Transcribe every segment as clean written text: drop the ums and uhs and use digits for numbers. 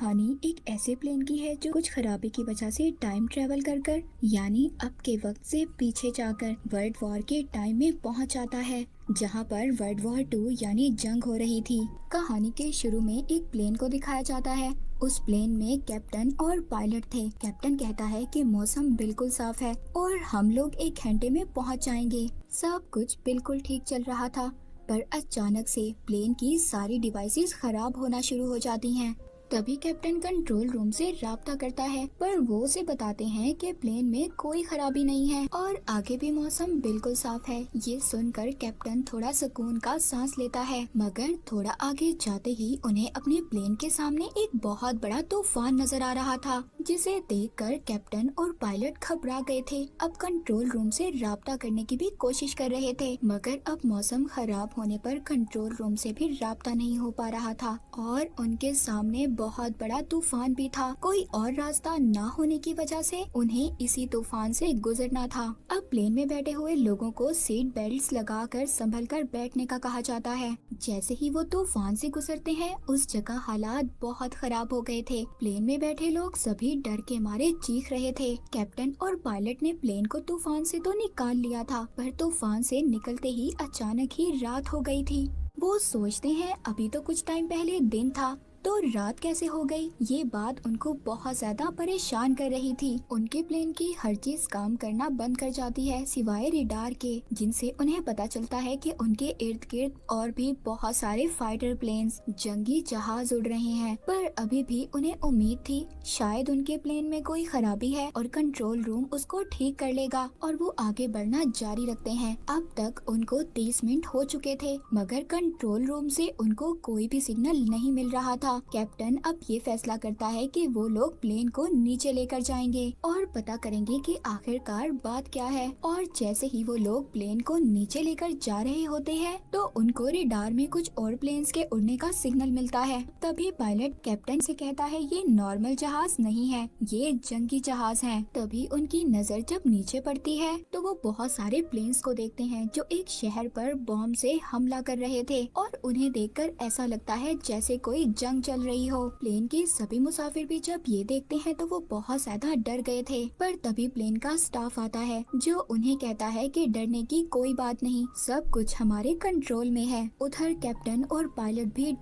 कहानी एक ऐसे प्लेन की है जो कुछ खराबी की वजह से टाइम ट्रेवल कर कर यानी अब के वक्त से पीछे जाकर वर्ल्ड वॉर के टाइम में पहुंच जाता है, जहां पर वर्ल्ड वॉर 2 यानी जंग हो रही थी। कहानी के शुरू में एक प्लेन को दिखाया जाता है। उस प्लेन में कैप्टन और पायलट थे। कैप्टन कहता है कि मौसम बिल्कुल साफ है और हम लोग 1 घंटे में पहुंच जाएंगे। सब कुछ बिल्कुल ठीक चल रहा था, पर अचानक से प्लेन की सारी डिवाइसेस खराब होना शुरू हो जाती हैं। तभी कैप्टन कंट्रोल रूम से राब्ता करता है, पर वो उसे बताते हैं कि प्लेन में कोई खराबी नहीं है और आगे भी मौसम बिल्कुल साफ है। ये सुनकर कैप्टन थोड़ा सुकून का सांस लेता है, मगर थोड़ा आगे जाते ही उन्हें अपने प्लेन के सामने एक बहुत बड़ा तूफान नजर आ रहा था, जिसे देखकर कैप्टन और पायलट घबरा गए थे। अब कंट्रोल रूम से राब्ता करने की भी कोशिश कर रहे थे, मगर अब मौसम खराब होने पर कंट्रोल रूम से भी राब्ता नहीं हो पा रहा था और उनके सामने बहुत बड़ा तूफान भी था। कोई और रास्ता न होने की वजह से उन्हें इसी तूफान से गुजरना था। अब प्लेन में बैठे हुए लोगों को सीट बेल्ट्स लगाकर संभल कर बैठने का कहा जाता है। जैसे ही वो तूफान से गुजरते हैं, उस जगह हालात बहुत खराब हो गए थे। प्लेन में बैठे लोग सभी डर के मारे चीख रहे थे। कैप्टन और पायलट ने प्लेन को तूफान से तो निकाल लिया था, पर तूफान से निकलते ही अचानक ही रात हो गई थी। वो सोचते हैं अभी तो कुछ टाइम पहले दिन था, तो रात कैसे हो गई। ये बात उनको बहुत ज्यादा परेशान कर रही थी। उनके प्लेन की हर चीज काम करना बंद कर जाती है सिवाय रेडार के, जिनसे उन्हें पता चलता है कि उनके इर्द गिर्द और भी बहुत सारे फाइटर प्लेन्स, जंगी जहाज उड़ रहे हैं। पर अभी भी उन्हें उम्मीद थी शायद उनके प्लेन में कोई खराबी है और कंट्रोल रूम उसको ठीक कर लेगा, और वो आगे बढ़ना जारी रखते हैं। अब तक उनको 30 मिनट हो चुके थे, मगर कंट्रोल रूम से उनको कोई भी सिग्नल नहीं मिल रहा था। कैप्टन अब ये फैसला करता है कि वो लोग प्लेन को नीचे लेकर जाएंगे और पता करेंगे कि आखिरकार बात क्या है। और जैसे ही वो लोग प्लेन को नीचे लेकर जा रहे होते हैं, तो उनको रेडार में कुछ और प्लेन्स के उड़ने का सिग्नल मिलता है। तभी पायलट कैप्टन से कहता है ये नॉर्मल जहाज नहीं है, ये जंगी जहाज है। तभी उनकी नजर जब नीचे पड़ती है, तो वो बहुत सारे प्लेन्स को देखते हैं जो एक शहर पर बॉम्ब से हमला कर रहे थे, और उन्हें देखकर ऐसा लगता है जैसे कोई जंग चल रही हो। प्लेन के सभी मुसाफिर भी जब ये देखते हैं तो वो बहुत ज्यादा डर गए थे। पर तभी प्लेन का स्टाफ आता है, जो उन्हें कहता है कि डरने की कोई बात नहीं, सब कुछ हमारे कंट्रोल में है। उधर कैप्टन और पायलट भी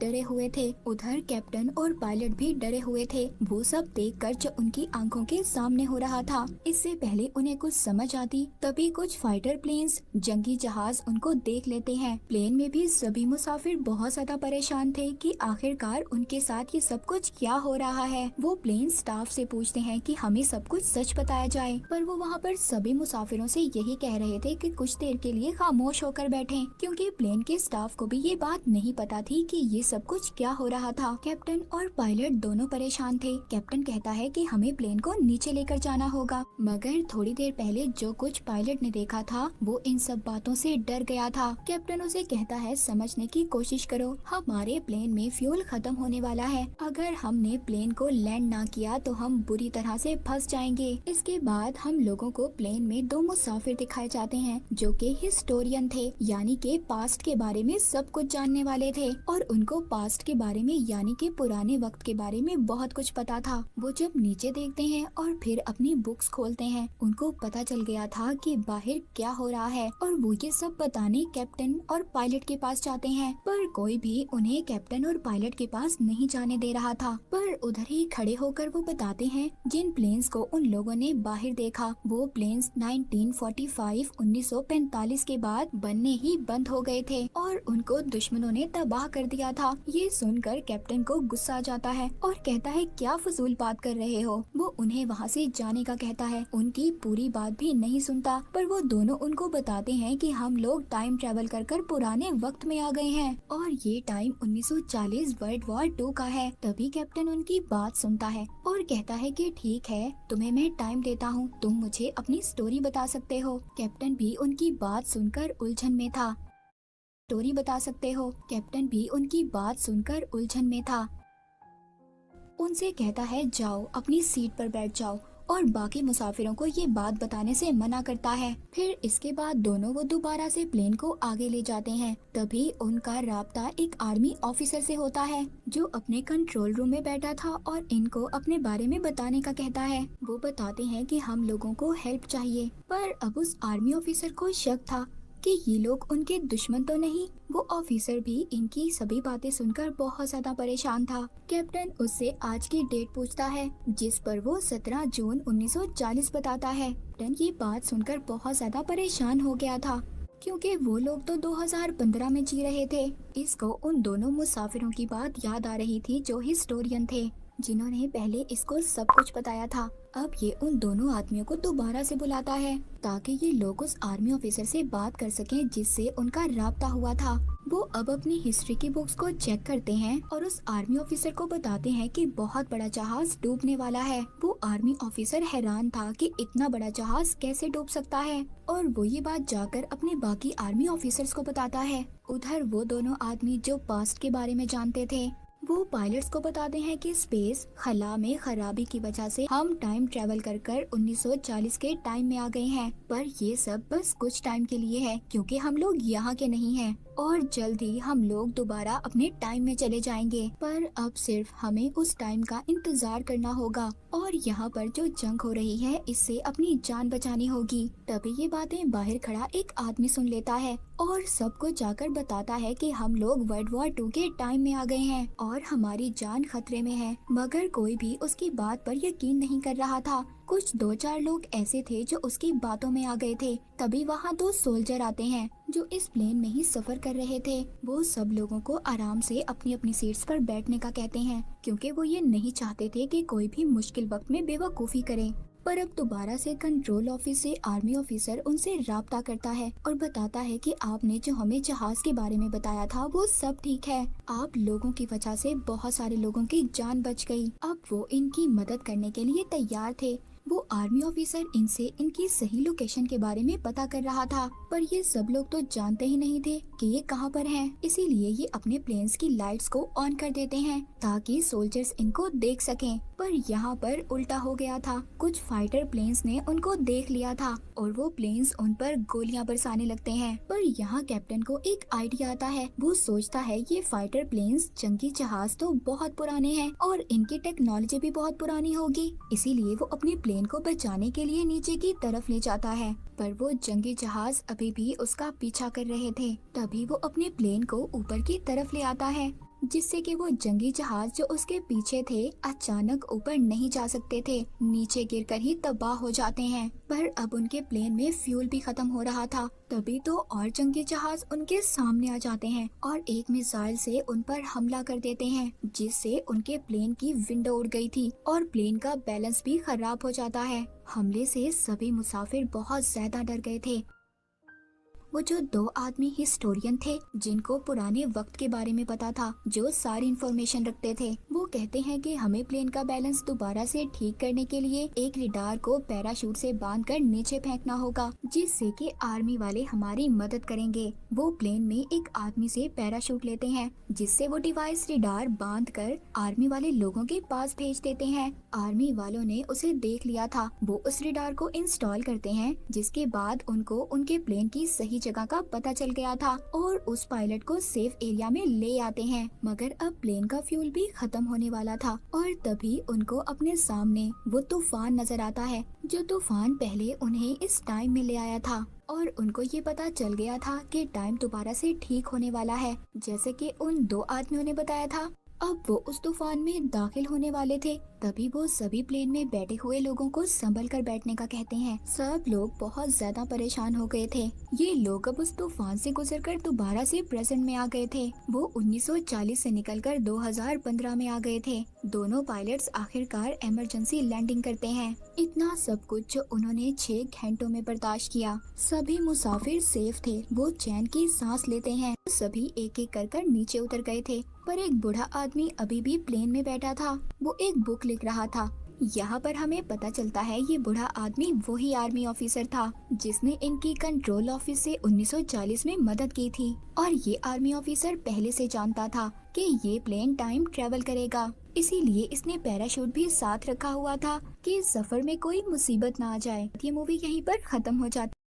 डरे हुए थे। वो सब देखकर जो उनकी आंखों के सामने हो रहा था, इससे पहले उन्हें कुछ समझ आती, तभी कुछ फाइटर प्लेन्स, जंगी जहाज उनको देख लेते हैं। प्लेन में भी सभी मुसाफिर बहुत ज्यादा परेशान थे कि आखिरकार उनके साथ ये सब कुछ क्या हो रहा है। वो प्लेन स्टाफ से पूछते हैं कि हमें सब कुछ सच बताया जाए, पर वो वहाँ पर सभी मुसाफिरों से यही कह रहे थे कि कुछ देर के लिए खामोश होकर बैठें, क्योंकि प्लेन के स्टाफ को भी ये बात नहीं पता थी कि ये सब कुछ क्या हो रहा था। कैप्टन और पायलट दोनों परेशान थे। कैप्टन कहता है कि हमें प्लेन को नीचे लेकर जाना होगा, मगर थोड़ी देर पहले जो कुछ पायलट ने देखा था वो इन सब बातों से डर गया था। कैप्टन उसे कहता है समझने की कोशिश करो, हमारे प्लेन में फ्यूल खत्म होने वाला है। अगर हमने प्लेन को लैंड ना किया तो हम बुरी तरह से फंस जाएंगे। इसके बाद हम लोगों को प्लेन में 2 मुसाफिर दिखाए जाते हैं जो कि हिस्टोरियन थे, यानी के पास्ट के बारे में सब कुछ जानने वाले थे, और उनको पास्ट के बारे में यानी के पुराने वक्त के बारे में बहुत कुछ पता था। वो जब नीचे देखते हैं और फिर अपनी बुक्स खोलते हैं, उनको पता चल गया था कि बाहर क्या हो रहा है, और वो ये सब बताने कैप्टन और पायलट के पास जाते हैं, पर कोई भी उन्हें कैप्टन और पायलट के पास नहीं जाने दे रहा था। पर उधर ही खड़े होकर वो बताते हैं जिन प्लेन्स को उन लोगों ने बाहर देखा, वो प्लेन्स 1945 के बाद बनने ही बंद हो गए थे और उनको दुश्मनों ने तबाह कर दिया था। ये सुनकर कैप्टन को गुस्सा आ जाता है और कहता है क्या फजूल बात कर रहे हो। वो उन्हें वहाँ से जाने का कहता है, उनकी पूरी बात भी नहीं सुनता, पर वो दोनों उनको बताते हैं कि हम लोग टाइम ट्रेवल कर पुराने वक्त में आ गए हैं और ये टाइम 1940 वर्ल्ड वॉर 2 का है। तभी कैप्टन उनकी बात सुनता है और कहता है कि ठीक है, तुम्हें मैं टाइम देता हूँ, तुम मुझे अपनी स्टोरी बता सकते हो। कैप्टन भी उनकी बात सुनकर उलझन में था। उनसे कहता है जाओ अपनी सीट पर बैठ जाओ और बाकी मुसाफिरों को ये बात बताने से मना करता है। फिर इसके बाद दोनों वो दोबारा से प्लेन को आगे ले जाते हैं। तभी उनका राब्ता एक आर्मी ऑफिसर से होता है जो अपने कंट्रोल रूम में बैठा था और इनको अपने बारे में बताने का कहता है। वो बताते हैं कि हम लोगों को हेल्प चाहिए, पर अब उस आर्मी ऑफिसर को शक था कि ये लोग उनके दुश्मन तो नहीं। वो ऑफिसर भी इनकी सभी बातें सुनकर बहुत ज्यादा परेशान था। कैप्टन उससे आज की डेट पूछता है, जिस पर वो 17 जून 1940 बताता है। कैप्टन ये बात सुनकर बहुत ज्यादा परेशान हो गया था, क्योंकि वो लोग तो 2015 में जी रहे थे। इसको उन दोनों मुसाफिरों की बात याद आ रही थी जो हिस्टोरियन थे, जिन्होंने पहले इसको सब कुछ बताया था। अब ये उन दोनों आदमियों को दोबारा से बुलाता है ताकि ये लोग उस आर्मी ऑफिसर से बात कर सकें जिससे उनका राब्ता हुआ था। वो अब अपनी हिस्ट्री की बुक्स को चेक करते हैं और उस आर्मी ऑफिसर को बताते हैं कि बहुत बड़ा जहाज डूबने वाला है। वो आर्मी ऑफिसर हैरान था कि इतना बड़ा जहाज कैसे डूब सकता है, और वो ये बात जाकर अपने बाकी आर्मी ऑफिसर्स को बताता है। उधर वो दोनों आदमी जो पास्ट के बारे में जानते थे, वो पायलट्स को बताते हैं कि स्पेस खला में खराबी की वजह से हम टाइम ट्रेवल कर 1940 के टाइम में आ गए हैं, पर ये सब बस कुछ टाइम के लिए है क्योंकि हम लोग यहाँ के नहीं हैं और जल्द ही हम लोग दोबारा अपने टाइम में चले जाएंगे। पर अब सिर्फ हमें उस टाइम का इंतजार करना होगा और यहाँ पर जो जंग हो रही है इससे अपनी जान बचानी होगी। तभी ये बातें बाहर खड़ा एक आदमी सुन लेता है और सबको जाकर बताता है कि हम लोग वर्ल्ड वॉर 2 के टाइम में आ गए हैं और हमारी जान खतरे में है। मगर कोई भी उसकी बात पर यकीन नहीं कर रहा था। कुछ 2-4 लोग ऐसे थे जो उसकी बातों में आ गए थे। तभी वहाँ 2 सोल्जर आते हैं जो इस प्लेन में ही सफर कर रहे थे। वो सब लोगों को आराम से अपनी अपनी सीट्स पर बैठने का कहते हैं, क्योंकि वो ये नहीं चाहते थे कि कोई भी मुश्किल वक्त में बेवकूफ़ी करे। पर अब दोबारा से कंट्रोल ऑफिस से आर्मी ऑफिसर उनसे राब्ता करता है और बताता है कि आपने जो हमें जहाज के बारे में बताया था वो सब ठीक है। आप लोगों की वजह से बहुत सारे लोगों की जान बच गई। अब वो इनकी मदद करने के लिए तैयार थे। वो आर्मी ऑफिसर इनसे इनकी सही लोकेशन के बारे में पता कर रहा था, पर ये सब लोग तो जानते ही नहीं थे कि ये कहाँ पर हैं। इसीलिए ये अपने प्लेन्स की लाइट्स को ऑन कर देते हैं ताकि सोल्जर्स इनको देख सकें। पर यहाँ पर उल्टा हो गया था। कुछ फाइटर प्लेन्स ने उनको देख लिया था और वो प्लेन्स उन पर गोलियां बरसाने लगते हैं। पर यहाँ कैप्टन को एक आइडिया आता है। वो सोचता है ये फाइटर प्लेन्स जंगी जहाज तो बहुत पुराने हैं और इनकी टेक्नोलॉजी भी बहुत पुरानी होगी, इसीलिए वो अपने प्लेन को बचाने के लिए नीचे की तरफ ले जाता है। पर वो जंगी जहाज अभी भी उसका पीछा कर रहे थे। तभी वो अपने प्लेन को ऊपर की तरफ ले आता है, जिससे कि वो जंगी जहाज जो उसके पीछे थे अचानक ऊपर नहीं जा सकते थे, नीचे गिरकर ही तबाह हो जाते हैं। पर अब उनके प्लेन में फ्यूल भी खत्म हो रहा था। तभी तो और जंगी जहाज उनके सामने आ जाते हैं और एक मिसाइल से उन पर हमला कर देते हैं, जिससे उनके प्लेन की विंडो उड़ गई थी और प्लेन का बैलेंस भी खराब हो जाता है। हमले से सभी मुसाफिर बहुत ज्यादा डर गए थे। वो जो 2 आदमी हिस्टोरियन थे जिनको पुराने वक्त के बारे में पता था, जो सारी इंफॉर्मेशन रखते थे, वो कहते हैं कि हमें प्लेन का बैलेंस दोबारा से ठीक करने के लिए एक रडार को पैराशूट से बांधकर नीचे फेंकना होगा, जिससे कि आर्मी वाले हमारी मदद करेंगे। वो प्लेन में एक आदमी से पैराशूट लेते हैं, जिससे वो डिवाइस रडार बांधकर आर्मी वाले लोगों के पास भेज देते हैं। आर्मी वालों ने उसे देख लिया था। वो उस रडार को इंस्टॉल करते हैं, जिसके बाद उनको उनके प्लेन की सही जगह का पता चल गया था और उस पायलट को सेफ एरिया में ले आते हैं। मगर अब प्लेन का फ्यूल भी खत्म होने वाला था और तभी उनको अपने सामने वो तूफान नजर आता है, जो तूफान पहले उन्हें इस टाइम में ले आया था। और उनको ये पता चल गया था कि टाइम दोबारा से ठीक होने वाला है, जैसे कि उन 2 आदमियों ने बताया था। अब वो उस तूफान में दाखिल होने वाले थे। तभी वो सभी प्लेन में बैठे हुए लोगों को संभल कर बैठने का कहते हैं। सब लोग बहुत ज्यादा परेशान हो गए थे। ये लोग अब उस तूफान से गुजरकर दोबारा से प्रेजेंट में आ गए थे। वो 1940 से निकलकर 2015 में आ गए थे। दोनों पायलट्स आखिरकार इमरजेंसी लैंडिंग करते हैं। इतना सब कुछ जो उन्होंने 6 घंटों में बर्दाश्त किया। सभी मुसाफिर सेफ थे। वो चैन की सांस लेते हैं। सभी एक एक कर नीचे उतर गए थे, पर एक बूढ़ा आदमी अभी भी प्लेन में बैठा था। वो एक बुक लिख रहा था। यहाँ पर हमें पता चलता है ये बूढ़ा आदमी वही आर्मी ऑफिसर था जिसने इनकी कंट्रोल ऑफिस से 1940 में मदद की थी, और ये आर्मी ऑफिसर पहले से जानता था कि ये प्लेन टाइम ट्रेवल करेगा। इसीलिए इसने पैराशूट भी साथ रखा हुआ था कि सफर में कोई मुसीबत ना आ जाए। ये मूवी यहीं पर खत्म हो जाती